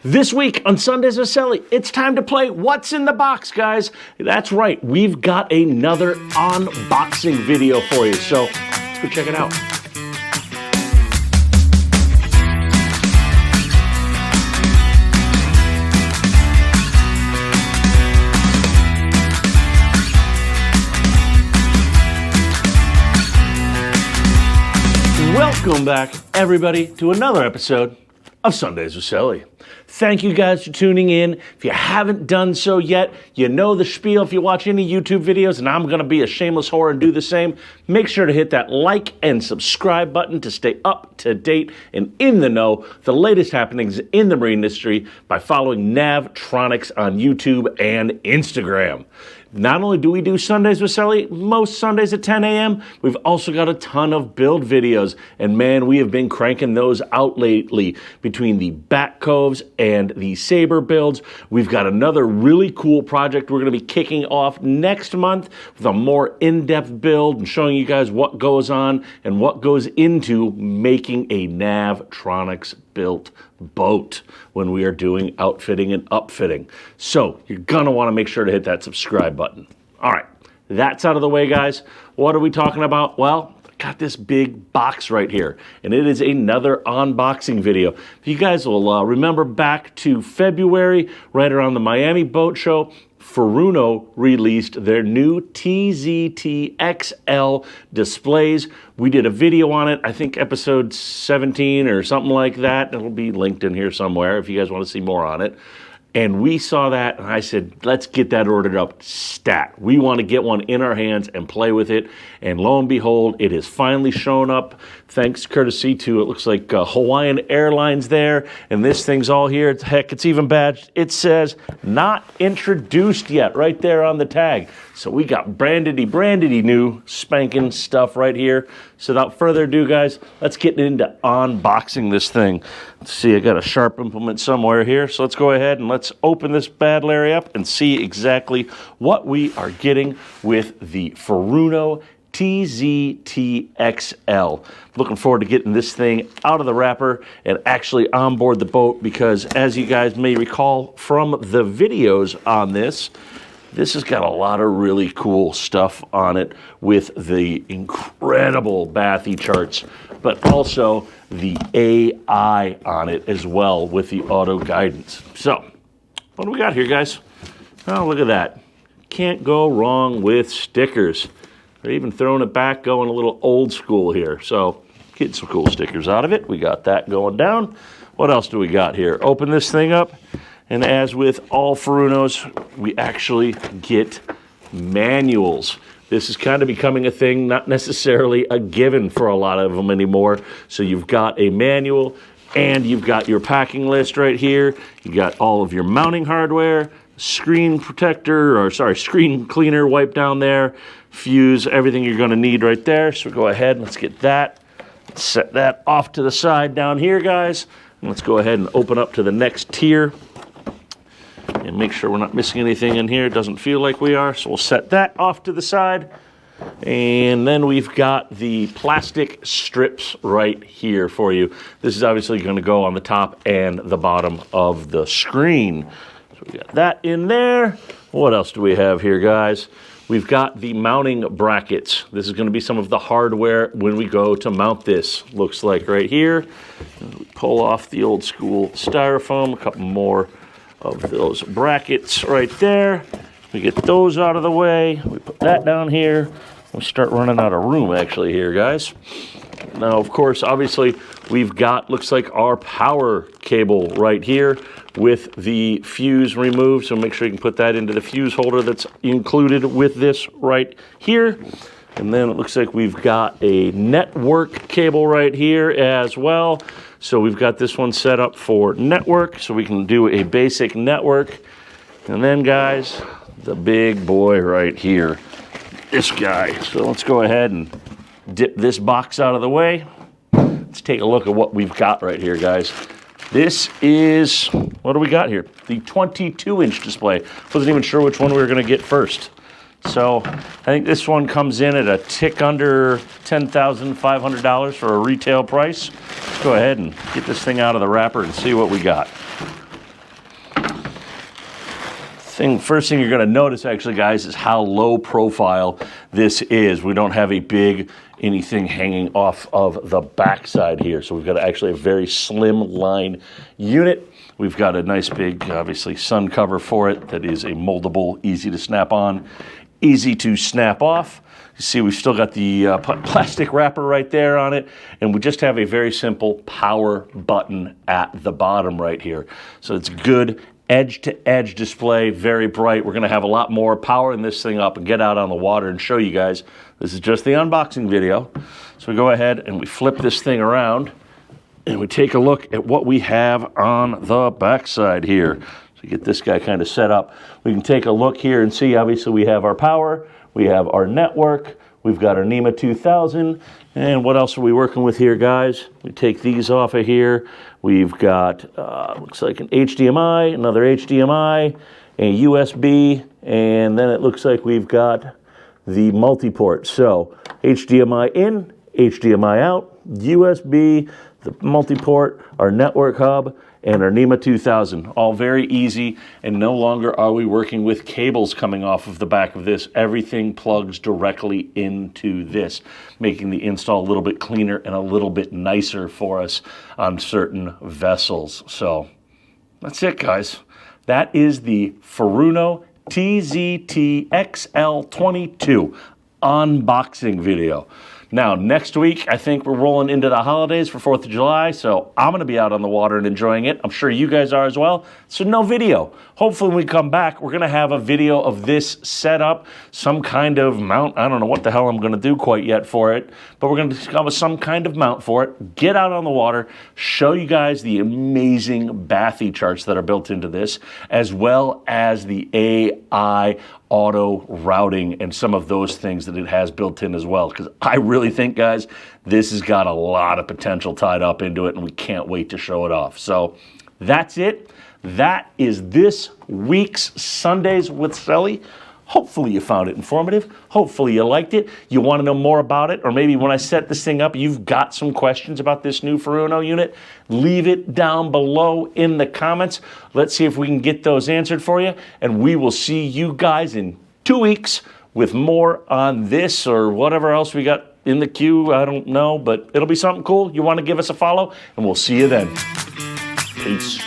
This week on Sundays with Sully, it's time to play What's in the Box, guys. That's right, we've got another unboxing video for you, so let's go check it out. Welcome back, everybody, to another episode of Sundays with Sully. Thank you guys for tuning in. If you haven't done so yet, you know the spiel. If you watch any YouTube videos, and I'm going to be a shameless whore and do the same, make sure to hit that like and subscribe button to stay up to date and in the know the latest happenings in the marine industry by following Navtronics on YouTube and Instagram. Not only do we do Sundays with Sully most Sundays at 10 a.m., we've also got a ton of build videos. And man, we have been cranking those out lately between the back coves and the saber builds. We've got another really cool project we're going to be kicking off next month with a more in-depth build and showing you guys what goes on and what goes into making a Navtronics built boat when we are doing outfitting and upfitting. So you're gonna want to make sure to hit that subscribe button. All right, that's out of the way, guys. What are we talking about? Well, I got this big box right here, and it is another unboxing video. If you guys will remember back to February, right around the Miami Boat Show, Furuno released their new TZTXL displays. We did a video on it, I think episode 17 or something like that. It'll be linked in here somewhere if you guys want to see more on it. And we saw that, and I said, let's get that ordered up stat. We want to get one in our hands and play with it. And lo and behold, it has finally shown up, thanks courtesy to, it looks like Hawaiian Airlines there. And this thing's all here. Heck, it's even badged. It says, not introduced yet, right there on the tag. So we got brandedy new spanking stuff right here. So without further ado, guys, let's get into unboxing this thing. Let's see, I got a sharp implement somewhere here. So let's go ahead and let's open this bad Larry up and see exactly what we are getting with the Furuno TZTXL. Looking forward to getting this thing out of the wrapper and actually on board the boat, because as you guys may recall from the videos on this has got a lot of really cool stuff on it with the incredible bathy charts, but also the AI on it as well with the auto guidance. So, what do we got here, guys? Oh, look at that. Can't go wrong with stickers. They're even throwing it back, going a little old school here. So, getting some cool stickers out of it. We got that going down. What else do we got here? Open this thing up. And as with all Furunos, we actually get manuals. This is kind of becoming a thing, not necessarily a given for a lot of them anymore. So you've got a manual and you've got your packing list right here. You got all of your mounting hardware, screen protector, or sorry, screen cleaner wipe down there, fuse, everything you're gonna need right there. So go ahead and let's get that. Let's set that off to the side down here, guys. And let's go ahead and open up to the next tier and make sure we're not missing anything in here. It doesn't feel like we are, so we'll set that off to the side. And then we've got the plastic strips right here for you. This is obviously going to go on the top and the bottom of the screen. So we got that in there. What else do we have here, guys? We've got the mounting brackets. This is going to be some of the hardware when we go to mount this. Looks like right here. We pull off the old school styrofoam, a couple more of those brackets right there. We get those out of the way. We put that down here. We start running out of room actually here, guys. Now, of course, obviously, we've got, looks like our power cable right here with the fuse removed. So make sure you can put that into the fuse holder that's included with this right here. And then it looks like we've got a network cable right here as well. So we've got this one set up for network, so we can do a basic network. And then, guys, the big boy right here, this guy. So let's go ahead and dip this box out of the way. Let's take a look at what we've got right here, guys. This is, what do we got here? The 22-inch display. Wasn't even sure which one we were going to get first. So I think this one comes in at a tick under $10,500 for a retail price. Let's go ahead and get this thing out of the wrapper and see what we got. First thing you're going to notice, actually, guys, is how low profile this is. We don't have a big anything hanging off of the backside here. So we've got actually a very slim line unit. We've got a nice big, obviously, sun cover for it that is a moldable, easy to snap on, easy to snap off. You see we've still got the plastic wrapper right there on it, and we just have a very simple power button at the bottom right here. So it's good edge-to-edge display, very bright. We're going to have a lot more powering this thing up and get out on the water and show you guys. This is just the unboxing video. So we go ahead and we flip this thing around, and we take a look at what we have on the backside here. So get this guy kind of set up. We can take a look here and see, obviously, we have our power, we have our network, we've got our NEMA 2000, and what else are we working with here, guys? We take these off of here. We've got, looks like an HDMI, another HDMI, a USB, and then it looks like we've got the multi-port. So HDMI in, HDMI out, USB, the multi-port, our network hub, and our NEMA 2000. All very easy, and no longer are we working with cables coming off of the back of this. Everything plugs directly into this, making the install a little bit cleaner and a little bit nicer for us on certain vessels. So that's it, guys. That is the Furuno TZTXL 22 unboxing video. Now, next week, I think we're rolling into the holidays for 4th of July, so I'm going to be out on the water and enjoying it. I'm sure you guys are as well, so no video. Hopefully, when we come back, we're going to have a video of this setup, some kind of mount. I don't know what the hell I'm going to do quite yet for it, but we're going to come with some kind of mount for it, get out on the water, show you guys the amazing bathy charts that are built into this, as well as the AI auto routing and some of those things that it has built in as well. Because I really think, guys, this has got a lot of potential tied up into it, and we can't wait to show it off. So that's it. That is this week's Sundays with Sully. Hopefully you found it informative. Hopefully you liked it. You want to know more about it, or maybe when I set this thing up, you've got some questions about this new Furuno unit. Leave it down below in the comments. Let's see if we can get those answered for you, and we will see you guys in 2 weeks with more on this or whatever else we got in the queue. I don't know, but it'll be something cool. You want to give us a follow, and we'll see you then. Peace.